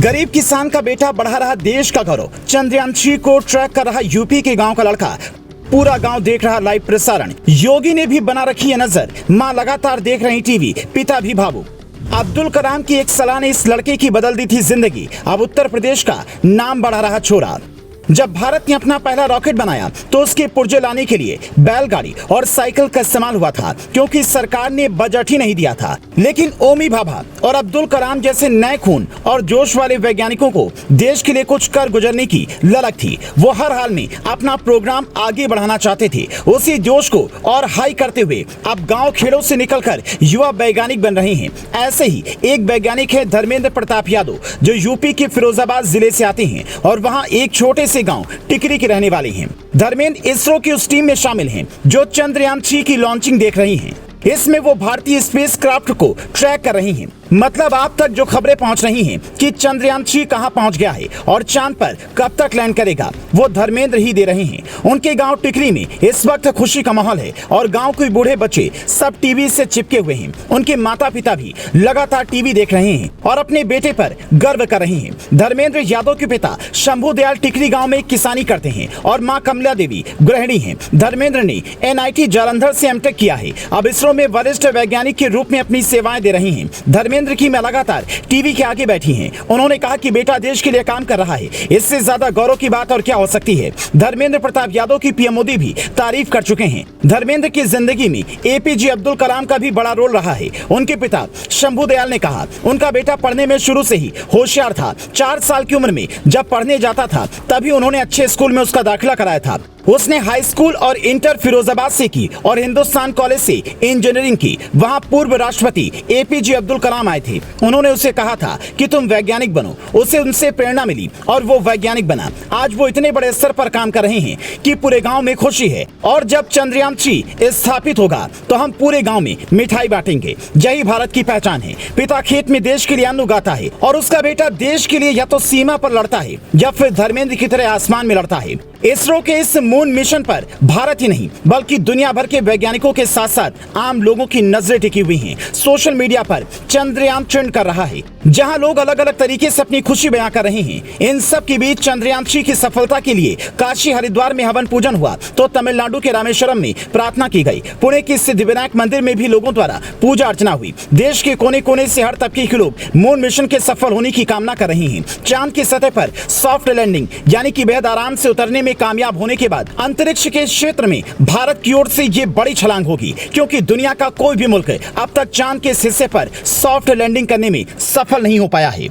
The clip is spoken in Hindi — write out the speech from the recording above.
गरीब किसान का बेटा बढ़ा रहा देश का गौरव। चंद्रयान-3 को ट्रैक कर रहा यूपी के गांव का लड़का। पूरा गांव देख रहा लाइव प्रसारण। योगी ने भी बना रखी है नजर। मां लगातार देख रही टीवी, पिता भी भावुक। अब्दुल कलाम की एक सलाह ने इस लड़के की बदल दी थी जिंदगी। अब उत्तर प्रदेश का नाम बढ़ा रहा छोरा। जब भारत ने अपना पहला रॉकेट बनाया तो उसके पुर्जे लाने के लिए बैलगाड़ी और साइकिल का इस्तेमाल हुआ था, क्योंकि सरकार ने बजट ही नहीं दिया था। लेकिन ओमी भाभा और अब्दुल कलाम जैसे नए खून और जोश वाले वैज्ञानिकों को देश के लिए कुछ कर गुजरने की ललक थी। वो हर हाल में अपना प्रोग्राम आगे बढ़ाना चाहते थे। उसी जोश को और हाई करते हुए अब गाँव खेड़ों से निकलकर युवा वैज्ञानिक बन रहे हैं। ऐसे ही एक वैज्ञानिक है धर्मेंद्र प्रताप यादव, जो यूपी के फिरोजाबाद जिले से आते हैं और वहाँ एक छोटे से गांव टिकरी के रहने वाले हैं। धर्मेंद्र इसरो की उस टीम में शामिल हैं जो चंद्रयान-3 की लॉन्चिंग देख रही हैं। इसमें वो भारतीय स्पेस क्राफ्ट को ट्रैक कर रही हैं। मतलब आप तक जो खबरें पहुंच रही हैं कि चंद्रयान-3 कहां पहुंच गया है और चांद पर कब तक लैंड करेगा, वो धर्मेंद्र ही दे रहे हैं। उनके गांव टिकरी में इस वक्त खुशी का माहौल है और गांव के बूढ़े बच्चे सब टीवी से चिपके हुए हैं। उनके माता पिता भी लगातार टीवी देख रहे हैं और अपने बेटे पर गर्व कर रहे हैं। धर्मेंद्र यादव के पिता शंभू दयाल टिकरी गाँव में किसानी करते हैं और माँ कमला देवी गृहिणी है। धर्मेंद्र ने NIT जालंधर से M.Tech किया है। अब इसरो में वरिष्ठ वैज्ञानिक के रूप में अपनी सेवाएं दे रही हैं। धर्मेंद्र की मैं लगातार टीवी के आगे बैठी हैं। उन्होंने कहा कि बेटा देश के लिए काम कर रहा है। इससे ज्यादा गौरव की बात और क्या हो सकती है। धर्मेंद्र प्रताप यादव की PM मोदी भी तारीफ कर चुके हैं। धर्मेंद्र की जिंदगी में APJ अब्दुल कलाम का भी बड़ा रोल रहा है। उनके पिता शंभू दयाल ने कहा उनका बेटा पढ़ने में शुरू से ही होशियार था। 4 साल की उम्र में जब पढ़ने जाता था तभी उन्होंने अच्छे स्कूल में उसका दाखिला कराया था। उसने हाई स्कूल और इंटर फिरोजाबाद से की और हिंदुस्तान कॉलेज से इंजीनियरिंग की। वहां पूर्व राष्ट्रपति APJ अब्दुल कलाम आए थे। उन्होंने उसे कहा था कि तुम वैज्ञानिक बनो। उसे उनसे प्रेरणा मिली और वो वैज्ञानिक बना। आज वो इतने बड़े स्तर पर काम कर रहे हैं कि पूरे गांव में खुशी है। और जब चंद्रयान-3 स्थापित होगा तो हम पूरे गांव में मिठाई बांटेंगे। यही भारत की पहचान है। पिता खेत में देश के लिए अन्न उगाता है और उसका बेटा देश के लिए या तो सीमा पर लड़ता है या फिर धर्मेंद्र की तरह आसमान में लड़ता है। इसरो के इस मून मिशन पर भारत ही नहीं बल्कि दुनिया भर के वैज्ञानिकों के साथ साथ आम लोगों की नजरें टिकी हुई हैं। सोशल मीडिया पर चंद्रयान ट्रेंड कर रहा है, जहां लोग अलग अलग तरीके से अपनी खुशी बयां कर रहे हैं। इन सब के बीच चंद्रयान-3 की सफलता के लिए काशी हरिद्वार में हवन पूजन हुआ तो तमिलनाडु के रामेश्वरम में प्रार्थना की गई। पुणे के सिद्धिविनायक मंदिर में भी लोगों द्वारा पूजा अर्चना हुई। देश के कोने कोने से हर तबके के लोग मून मिशन के सफल होने की कामना कर रहे हैं। चांद की सतह पर सॉफ्ट लैंडिंग यानी कि बेहद आराम से उतरने में कामयाब होने के बाद अंतरिक्ष के क्षेत्र में भारत की ओर से ये बड़ी छलांग होगी, क्योंकि दुनिया का कोई भी मुल्क अब तक चांद के इस हिस्से पर सॉफ्ट लैंडिंग करने में सफल नहीं हो पाया है।